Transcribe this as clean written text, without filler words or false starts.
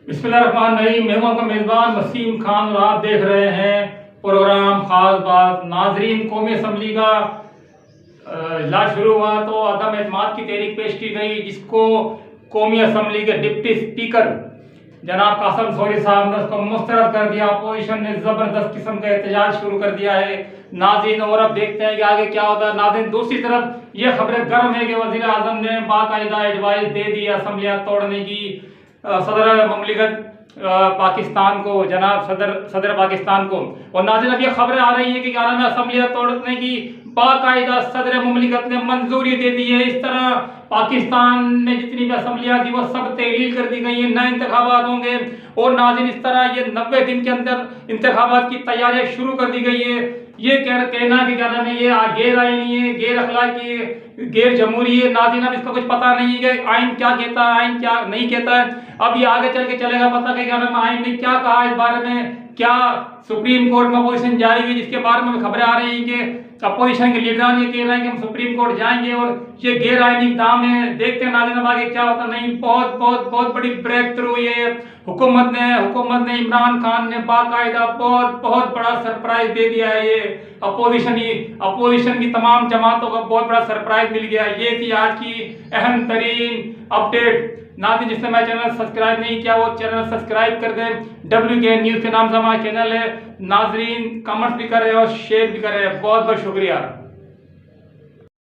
बिस्मिल्लाहिर्रहमानिर्रहीम। मैं हूं आपका मेज़बान वसीम खान और आप देख रहे हैं प्रोग्राम खास बात। नाजरीन, कौमी असम्बली का इजलास शुरू हुआ तो अदम एतमाद की तहरीक पेश की गई, जिसको कौमी असम्बली के डिप्टी स्पीकर जनाब कासम सोरी साहब ने उसको मुस्तरद कर दिया। अपोजिशन ने ज़बरदस्त किस्म का एहतजाज शुरू कर दिया है नाज़रीन, और अब देखते हैं कि आगे क्या होता है। नाज़रीन, दूसरी तरफ ये खबरें गर्म है कि वज़ीर आज़म ने बाकायदा एडवाइस दे दी असम्बलियाँ तोड़ने की सदर ममलिकत पाकिस्तान को, जनाब सदर पाकिस्तान को। और नाज़रीन, अब ये खबरें आ रही है कि क्या नाम है, असम्बलियाँ तोड़ने की बाकायदा सदर ममलिकत ने मंजूरी दे दी है। इस तरह पाकिस्तान में जितनी भी असम्बलियाँ थी वो सब तहलील कर दी गई है, नए इंतखाबात होंगे। और नाज़रीन, इस तरह ये 90 दिन के अंदर इंतखाबात की तैयारियाँ शुरू कर दी गई है। ये कहना कि क्या नाम है, ये गैर आईनी है, गैर अखलाकी है, गैर जमहूरी है। नाज़रीन, अब इसका कुछ पता नहीं है कि आइन क्या कहता है, आइन क्या नहीं कहता है। अब ये आगे चल के चलेगा पता कि क्या नाम है, आइन ने क्या कहा इस बारे में। क्या सुप्रीम कोर्ट में अपोजिशन जारी हुई, जिसके बारे में खबरें आ रही हैं कि अपोजिशन के लीडरान ये कह रहे हैं कि हम सुप्रीम कोर्ट जाएंगे और ये गैर आईनी इक़दाम है। देखते हैं नाज़रीन आगे क्या होता नहीं। बहुत बहुत बहुत बड़ी ब्रेक थ्रू हुई है। हुकूमत ने इमरान खान ने बाकायदा बहुत बहुत बड़ा सरप्राइज दे दिया है। ये अपोजिशन की तमाम जमातों को बहुत बड़ा सरप्राइज मिल गया। ये थी आज की अहम तरीन अपडेट। नाज़रीन, जिसने मेरा चैनल सब्सक्राइब नहीं किया वो चैनल सब्सक्राइब कर दें। WK न्यूज़ के नाम से हमारा चैनल है। नाज़रीन, कमेंट्स भी करें और शेयर भी करें। बहुत बहुत शुक्रिया।